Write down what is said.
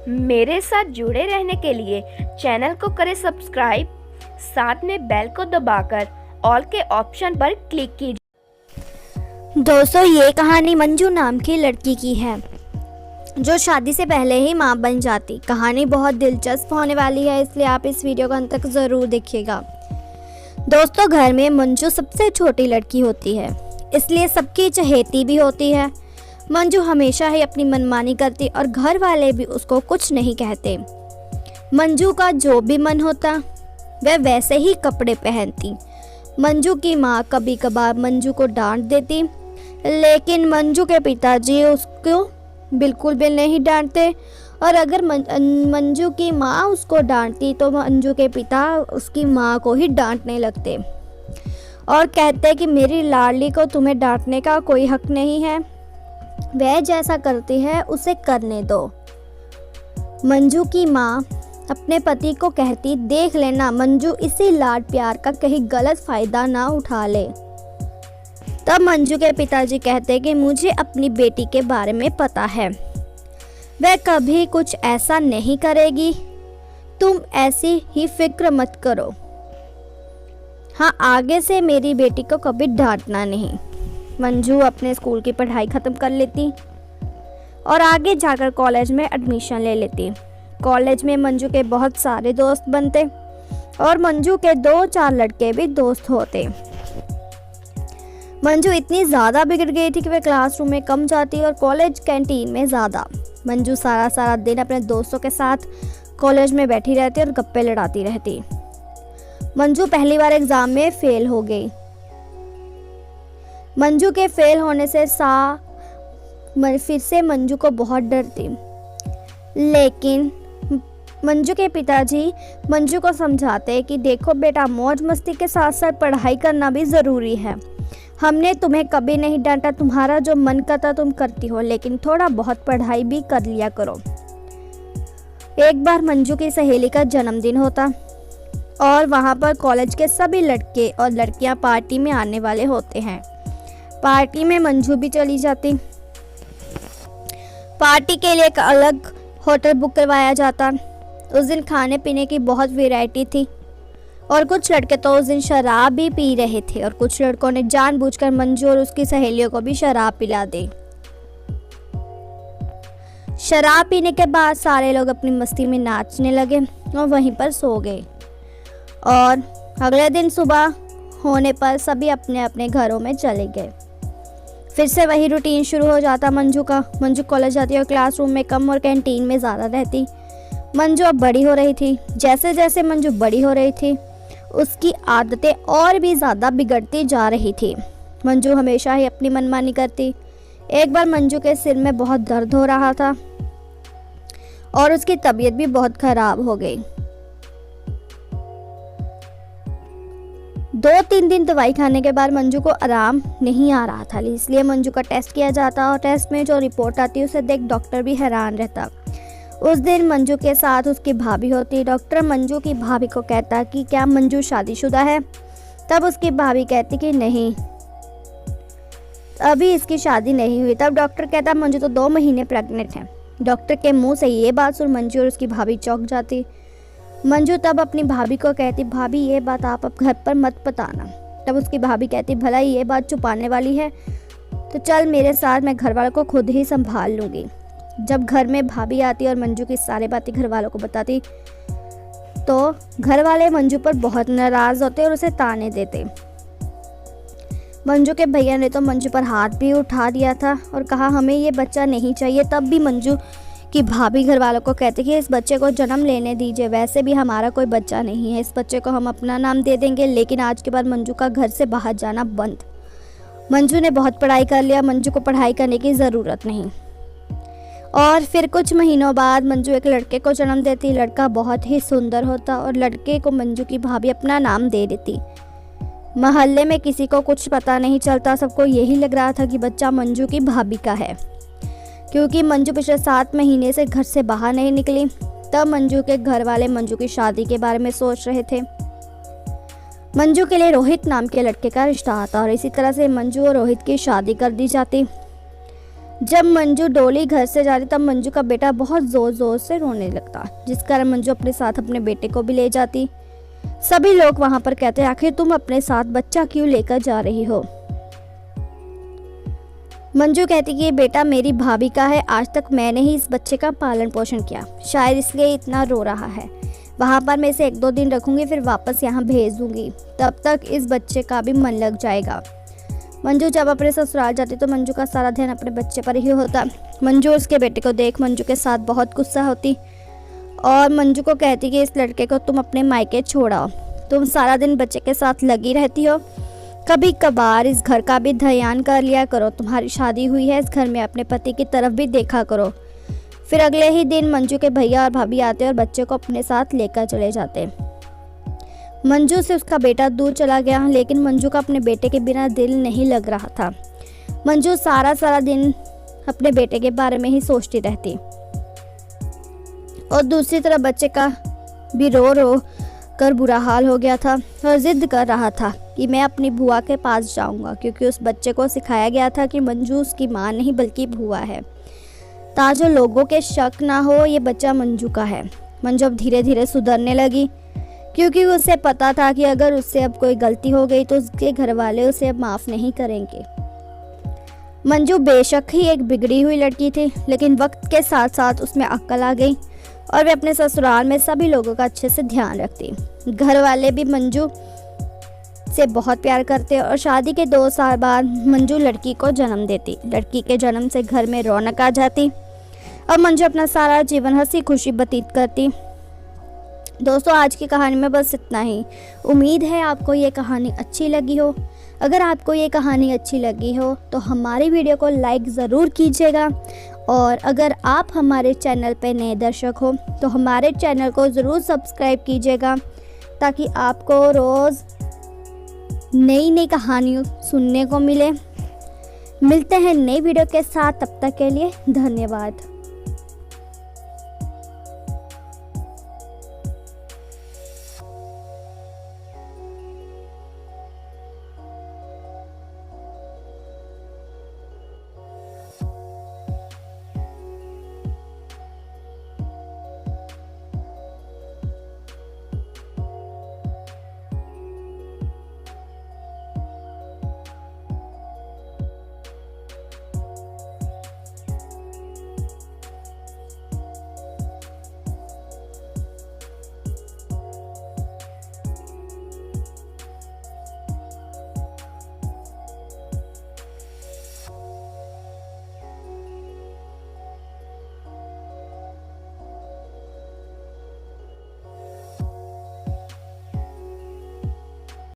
मेरे साथ जुड़े रहने के लिए चैनल को करें सब्सक्राइब, साथ में बेल को दबाकर ऑल के ऑप्शन पर क्लिक कीजिए। दोस्तों, ये कहानी मंजू नाम की लड़की की है जो शादी से पहले ही मां बन जाती। कहानी बहुत दिलचस्प होने वाली है, इसलिए आप इस वीडियो को अंत तक ज़रूर देखिएगा। दोस्तों, घर में मंजू सबसे छोटी लड़की होती है, इसलिए सबकी चहेती भी होती है। मंजू हमेशा ही अपनी मनमानी करती और घर वाले भी उसको कुछ नहीं कहते। मंजू का जो भी मन होता वह वैसे ही कपड़े पहनती। मंजू की माँ कभी कभार मंजू को डांट देती, लेकिन मंजू के पिताजी उसको बिल्कुल भी नहीं डांटते, और अगर मंजू की माँ उसको डांटती तो मंजू के पिता उसकी माँ को ही डांटने लगते और कहते कि मेरी लाडली को तुम्हें डांटने का कोई हक नहीं है, वह जैसा करती है उसे करने दो। मंजू की माँ अपने पति को कहती, देख लेना मंजू इसी लाड प्यार का कहीं गलत फ़ायदा ना उठा ले। तब मंजू के पिताजी कहते कि मुझे अपनी बेटी के बारे में पता है, वह कभी कुछ ऐसा नहीं करेगी, तुम ऐसी ही फिक्र मत करो। हाँ, आगे से मेरी बेटी को कभी डांटना नहीं। मंजू अपने स्कूल की पढ़ाई ख़त्म कर लेती और आगे जाकर कॉलेज में एडमिशन ले लेती। कॉलेज में मंजू के बहुत सारे दोस्त बनते और मंजू के 2-4 लड़के भी दोस्त होते। मंजू इतनी ज़्यादा बिगड़ गई थी कि वह क्लासरूम में कम जाती और कॉलेज कैंटीन में ज़्यादा। मंजू सारा दिन अपने दोस्तों के साथ कॉलेज में बैठी रहती और गप्पे लड़ाती रहती। मंजू पहली बार एग्ज़ाम में फ़ेल हो गई। मंजू के फेल होने से फिर से मंजू को बहुत डर थी, लेकिन मंजू के पिताजी मंजू को समझाते कि देखो बेटा, मौज मस्ती के साथ साथ पढ़ाई करना भी ज़रूरी है। हमने तुम्हें कभी नहीं डांटा, तुम्हारा जो मन करता तुम करती हो, लेकिन थोड़ा बहुत पढ़ाई भी कर लिया करो। एक बार मंजू की सहेली का जन्मदिन होता और वहाँ पर कॉलेज के सभी लड़के और लड़कियाँ पार्टी में आने वाले होते हैं। पार्टी में मंजू भी चली जाती। पार्टी के लिए एक अलग होटल बुक करवाया जाता। उस दिन खाने पीने की बहुत वैरायटी थी और कुछ लड़के तो उस दिन शराब भी पी रहे थे और कुछ लड़कों ने जानबूझकर मंजू और उसकी सहेलियों को भी शराब पिला दी। शराब पीने के बाद सारे लोग अपनी मस्ती में नाचने लगे और वहीं पर सो गए, और अगले दिन सुबह होने पर सभी अपने अपने घरों में चले गए। फिर से वही रूटीन शुरू हो जाता मंजू का। मंजू कॉलेज जाती और क्लासरूम में कम और कैंटीन में ज़्यादा रहती। मंजू अब बड़ी हो रही थी। जैसे जैसे मंजू बड़ी हो रही थी, उसकी आदतें और भी ज़्यादा बिगड़ती जा रही थी। मंजू हमेशा ही अपनी मनमानी करती। एक बार मंजू के सिर में बहुत दर्द हो रहा था और उसकी तबीयत भी बहुत ख़राब हो गई। 2-3 दिन दवाई खाने के बाद मंजू को आराम नहीं आ रहा था, इसलिए मंजू का टेस्ट किया जाता और टेस्ट में जो रिपोर्ट आती उसे देख डॉक्टर भी हैरान रहता। उस दिन मंजू के साथ उसकी भाभी होती। डॉक्टर मंजू की भाभी को कहता कि क्या मंजू शादीशुदा है? तब उसकी भाभी कहती कि नहीं, अभी इसकी शादी नहीं हुई। तब डॉक्टर कहता मंजू तो 2 महीने प्रेग्नेंट है। डॉक्टर के मुँह से ये बात सुन मंजू और उसकी भाभी चौंक जाती। मंजू तब अपनी भाभी को कहती, भाभी ये बात आप अब घर पर मत बताना। तब उसकी भाभी कहती, भला ये बात छुपाने वाली है तो चल मेरे साथ, मैं घर वालों को खुद ही संभाल लूँगी। जब घर में भाभी आती और मंजू की सारी बातें घर वालों को बताती तो घर वाले मंजू पर बहुत नाराज़ होते और उसे ताने देते। मंजू के भैया ने तो मंजू पर हाथ भी उठा दिया था और कहा हमें ये बच्चा नहीं चाहिए। तब भी मंजू कि भाभी घर वालों को कहते कि इस बच्चे को जन्म लेने दीजिए, वैसे भी हमारा कोई बच्चा नहीं है, इस बच्चे को हम अपना नाम दे देंगे। लेकिन आज के बाद मंजू का घर से बाहर जाना बंद। मंजू ने बहुत पढ़ाई कर लिया, मंजू को पढ़ाई करने की ज़रूरत नहीं। और फिर कुछ महीनों बाद मंजू एक लड़के को जन्म देती। लड़का बहुत ही सुंदर होता और लड़के को मंजू की भाभी अपना नाम दे देती। मोहल्ले में किसी को कुछ पता नहीं चलता, सबको यही लग रहा था कि बच्चा मंजू की भाभी का है, क्योंकि मंजू पिछले 7 महीने से घर से बाहर नहीं निकली। तब मंजू के घर वाले मंजू की शादी के बारे में सोच रहे थे। मंजू के लिए रोहित नाम के लड़के का रिश्ता आता और इसी तरह से मंजू और रोहित की शादी कर दी जाती। जब मंजू डोली घर से जा रही तब मंजू का बेटा बहुत जोर जोर से रोने लगता, जिस कारण मंजू अपने साथ अपने बेटे को भी ले जाती। सभी लोग वहां पर कहते आखिर तुम अपने साथ बच्चा क्यों लेकर जा रही हो। मंजू कहती कि ये बेटा मेरी भाभी का है, आज तक मैंने ही इस बच्चे का पालन पोषण किया, शायद इसलिए इतना रो रहा है। वहाँ पर मैं इसे 1-2 दिन रखूँगी, फिर वापस यहाँ भेज दूँगी, तब तक इस बच्चे का भी मन लग जाएगा। मंजू जब अपने ससुराल जाती तो मंजू का सारा ध्यान अपने बच्चे पर ही होता। मंजू उसके बेटे को देख मंजू के साथ बहुत गुस्सा होती और मंजू को कहती कि इस लड़के को तुम अपने मायके छोड़ाओ, तुम सारा दिन बच्चे के साथ लगी रहती हो, कभी कभार इस घर का भी ध्यान कर लिया करो, तुम्हारी शादी हुई है, इस घर में अपने पति की तरफ भी देखा करो। फिर अगले ही दिन मंजू के भैया और भाभी आते और बच्चे को अपने साथ लेकर चले जाते। मंजू से उसका बेटा दूर चला गया, लेकिन मंजू का अपने बेटे के बिना दिल नहीं लग रहा था। मंजू सारा दिन अपने बेटे के बारे में ही सोचती रहती और दूसरी तरफ बच्चे का भी रो कर बुरा हाल हो गया था और जिद कर रहा था कि मैं अपनी बुआ के पास जाऊंगा, क्योंकि उस बच्चे को सिखाया गया था कि मंजू उसकी माँ नहीं बल्कि बुआ है, ताकि लोगों के शक ना हो ये बच्चा मंजू का है। मंजू अब धीरे धीरे सुधरने लगी, क्योंकि उसे पता था कि अगर उससे अब कोई गलती हो गई तो उसके घर वाले उसे अब माफ़ नहीं करेंगे। मंजू बेशक ही एक बिगड़ी हुई लड़की थी, लेकिन वक्त के साथ साथ उसमें अक्ल आ गई और वे अपने ससुराल में सभी लोगों का अच्छे से ध्यान रखती। घर वाले भी मंजू से बहुत प्यार करते और शादी के 2 साल बाद मंजू लड़की को जन्म देती। लड़की के जन्म से घर में रौनक आ जाती और मंजू अपना सारा जीवन हंसी खुशी व्यतीत करती। दोस्तों, आज की कहानी में बस इतना ही। उम्मीद है आपको ये कहानी अच्छी लगी हो। अगर आपको ये कहानी अच्छी लगी हो तो हमारी वीडियो को लाइक ज़रूर कीजिएगा और अगर आप हमारे चैनल पर नए दर्शक हो तो हमारे चैनल को ज़रूर सब्सक्राइब कीजिएगा, ताकि आपको रोज़ नई कहानियों सुनने को मिले। मिलते हैं नई वीडियो के साथ, तब तक के लिए धन्यवाद।